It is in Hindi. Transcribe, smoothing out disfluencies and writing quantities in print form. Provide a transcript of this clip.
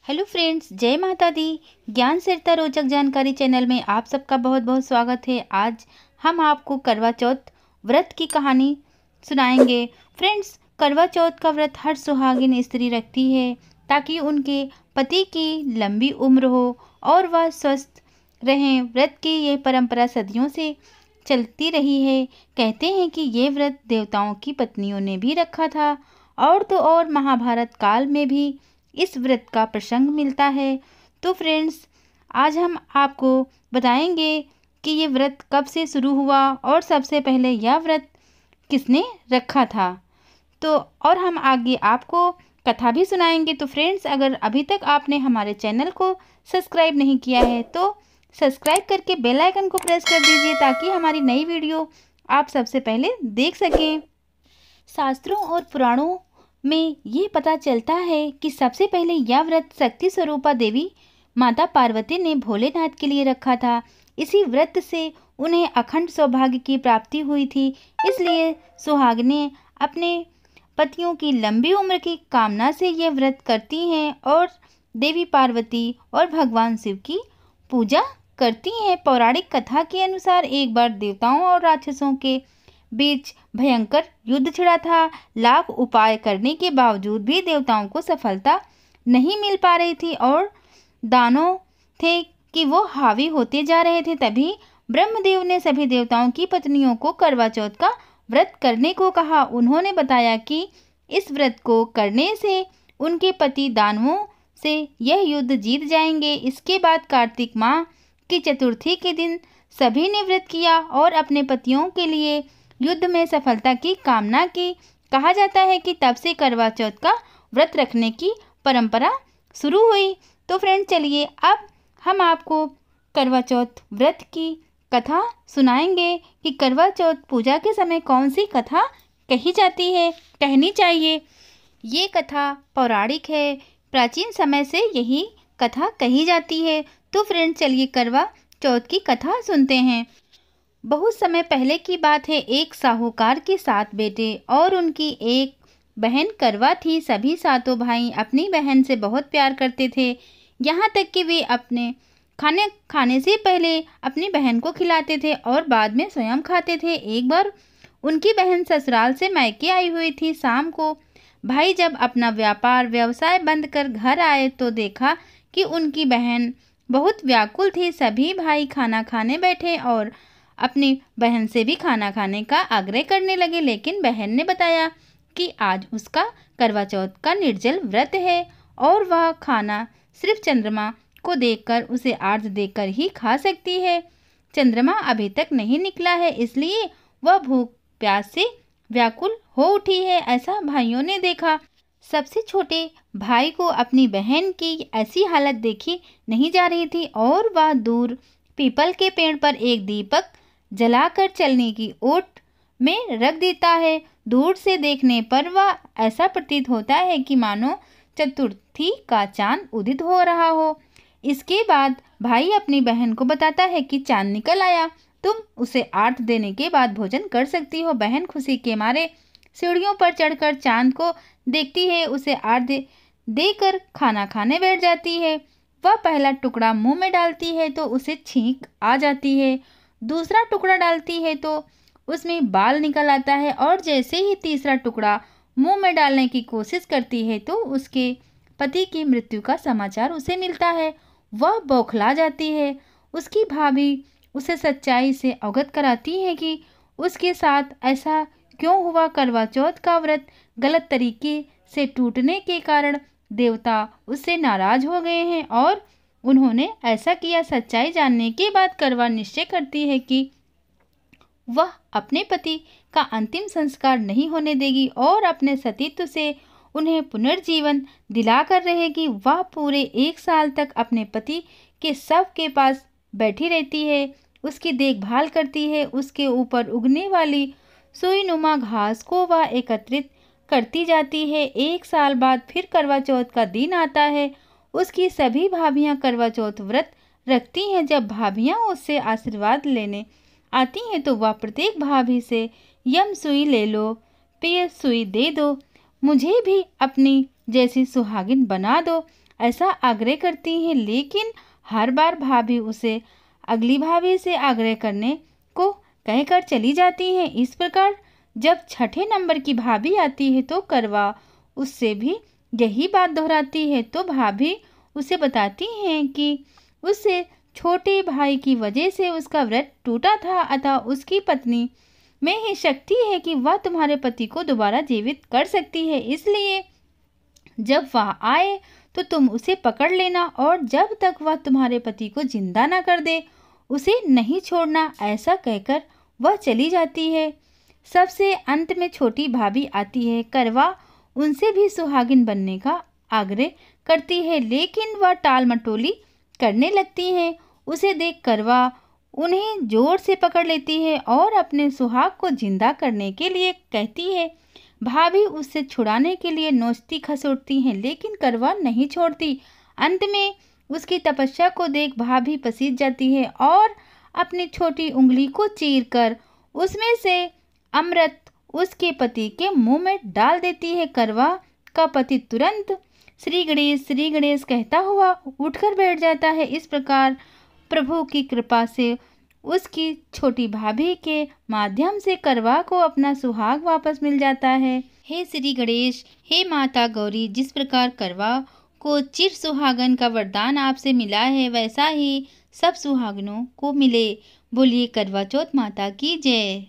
हेलो फ्रेंड्स, जय माता दी। ज्ञान सिरता रोचक जानकारी चैनल में आप सबका बहुत बहुत स्वागत है। आज हम आपको करवा चौथ व्रत की कहानी सुनाएंगे। फ्रेंड्स, करवा चौथ का व्रत हर सुहागिन स्त्री रखती है ताकि उनके पति की लंबी उम्र हो और वह स्वस्थ रहें। व्रत की ये परंपरा सदियों से चलती रही है। कहते हैं कि ये व्रत देवताओं की पत्नियों ने भी रखा था और तो और महाभारत काल में भी इस व्रत का प्रसंग मिलता है। तो फ्रेंड्स, आज हम आपको बताएंगे कि ये व्रत कब से शुरू हुआ और सबसे पहले यह व्रत किसने रखा था। तो और हम आगे आपको कथा भी सुनाएंगे। तो फ्रेंड्स, अगर अभी तक आपने हमारे चैनल को सब्सक्राइब नहीं किया है तो सब्सक्राइब करके बेल आइकन को प्रेस कर दीजिए ताकि हमारी नई वीडियो आप सबसे पहले देख सकें। शास्त्रों और पुराणों में ये पता चलता है कि सबसे पहले यह व्रत शक्ति स्वरूपा देवी माता पार्वती ने भोलेनाथ के लिए रखा था। इसी व्रत से उन्हें अखंड सौभाग्य की प्राप्ति हुई थी। इसलिए सुहागिनें अपने पतियों की लंबी उम्र की कामना से यह व्रत करती हैं और देवी पार्वती और भगवान शिव की पूजा करती हैं। पौराणिक कथा के अनुसार एक बार देवताओं और राक्षसों के बीच भयंकर युद्ध छिड़ा था। लाख उपाय करने के बावजूद भी देवताओं को सफलता नहीं मिल पा रही थी और दानव थे कि वो हावी होते जा रहे थे। तभी ब्रह्मदेव ने सभी देवताओं की पत्नियों को करवा चौथ का व्रत करने को कहा। उन्होंने बताया कि इस व्रत को करने से उनके पति दानवों से यह युद्ध जीत जाएंगे। इसके बाद कार्तिक माह की चतुर्थी के दिन सभी ने व्रत किया और अपने पतियों के लिए युद्ध में सफलता की कामना की। कहा जाता है कि तब से करवा चौथ का व्रत रखने की परंपरा शुरू हुई। तो फ्रेंड, चलिए अब हम आपको करवा चौथ व्रत की कथा सुनाएंगे कि करवा चौथ पूजा के समय कौन सी कथा कही जाती है, कहनी चाहिए। ये कथा पौराणिक है, प्राचीन समय से यही कथा कही जाती है। तो फ्रेंड, चलिए करवा चौथ की कथा सुनते हैं। बहुत समय पहले की बात है। एक साहूकार के 7 बेटे और उनकी एक बहन करवा थी। सभी सातों भाई अपनी बहन से बहुत प्यार करते थे, यहाँ तक कि वे अपने खाने से पहले अपनी बहन को खिलाते थे और बाद में स्वयं खाते थे। एक बार उनकी बहन ससुराल से मायके आई हुई थी। शाम को भाई जब अपना व्यवसाय बंद कर घर आए तो देखा कि उनकी बहन बहुत व्याकुल थी। सभी भाई खाना खाने बैठे और अपनी बहन से भी खाना खाने का आग्रह करने लगे, लेकिन बहन ने बताया कि आज उसका करवा चौथ का निर्जल व्रत है और वह खाना सिर्फ चंद्रमा को देखकर, उसे आर्घ्य देकर ही खा सकती है। चंद्रमा अभी तक नहीं निकला है, इसलिए वह भूख प्यास से व्याकुल हो उठी है। ऐसा भाइयों ने देखा। सबसे छोटे भाई को अपनी बहन की ऐसी हालत देखी नहीं जा रही थी और वह दूर पीपल के पेड़ पर एक दीपक जलाकर चलने की ओट में रख देता है। दूर से देखने पर वह ऐसा प्रतीत होता है कि मानो चतुर्थी का चांद उदित हो रहा हो। इसके बाद भाई अपनी बहन को बताता है कि चांद निकल आया, तुम उसे आर्घ्य देने के बाद भोजन कर सकती हो। बहन खुशी के मारे सीढ़ियों पर चढ़कर चांद को देखती है, उसे आर्घ्य देकर खाना खाने बैठ जाती है। वह पहला टुकड़ा मुंह में डालती है तो उसे छींक आ जाती है, दूसरा टुकड़ा डालती है तो उसमें बाल निकल आता है और जैसे ही तीसरा टुकड़ा मुंह में डालने की कोशिश करती है तो उसके पति की मृत्यु का समाचार उसे मिलता है। वह बौखला जाती है। उसकी भाभी उसे सच्चाई से अवगत कराती है कि उसके साथ ऐसा क्यों हुआ। करवा चौथ का व्रत गलत तरीके से टूटने के कारण देवता उससे नाराज हो गए हैं और उन्होंने ऐसा किया। सच्चाई जानने के बाद करवा निश्चय करती है कि वह अपने पति का अंतिम संस्कार नहीं होने देगी और अपने सतीत्व से उन्हें पुनर्जीवन दिलाकर रहेगी। वह पूरे 1 साल तक अपने पति के शव के पास बैठी रहती है, उसकी देखभाल करती है। उसके ऊपर उगने वाली सुईनुमा घास को वह एकत्रित करती जाती है। 1 साल बाद फिर करवा चौथ का दिन आता है। उसकी सभी भाभियां करवा चौथ व्रत रखती हैं। जब भाभियां उससे आशीर्वाद लेने आती हैं तो वह प्रत्येक भाभी से यम सुई ले लो, पिय सुई दे दो, मुझे भी अपनी जैसी सुहागिन बना दो। ऐसा आग्रह करती हैं, लेकिन हर बार भाभी उसे अगली भाभी से आग्रह करने को कहकर चली जाती हैं। इस प्रकार जब छठे नंबर की भाभी आती है तो करवा उससे भी यही बात दोहराती है। तो भाभी उसे बताती हैं कि उससे छोटे भाई की वजह से उसका व्रत टूटा था, अतः उसकी पत्नी में ही शक्ति है कि वह तुम्हारे पति को दोबारा जीवित कर सकती है। इसलिए जब वह आए तो तुम उसे पकड़ लेना और जब तक वह तुम्हारे पति को जिंदा ना कर दे उसे नहीं छोड़ना। ऐसा कहकर वह चली जाती है। सबसे अंत में छोटी भाभी आती है। करवा उनसे भी सुहागिन बनने का आग्रह करती है, लेकिन वह टाल मटोली करने लगती हैं। उसे देख करवा उन्हें जोर से पकड़ लेती है और अपने सुहाग को जिंदा करने के लिए कहती है। भाभी उससे छुड़ाने के लिए नोचती खसोटती हैं, लेकिन करवा नहीं छोड़ती। अंत में उसकी तपस्या को देख भाभी पसीज जाती है और अपनी छोटी उंगली को चीरकर उसमें से अमृत उसके पति के मुंह में डाल देती है। करवा का पति तुरंत श्री गणेश कहता हुआ उठकर बैठ जाता है। इस प्रकार प्रभु की कृपा से उसकी छोटी भाभी के माध्यम से करवा को अपना सुहाग वापस मिल जाता है। हे श्री गणेश, हे माता गौरी, जिस प्रकार करवा को चिर सुहागन का वरदान आपसे मिला है वैसा ही सब सुहागनों को मिले। बोलिए करवा चौथ माता की जय।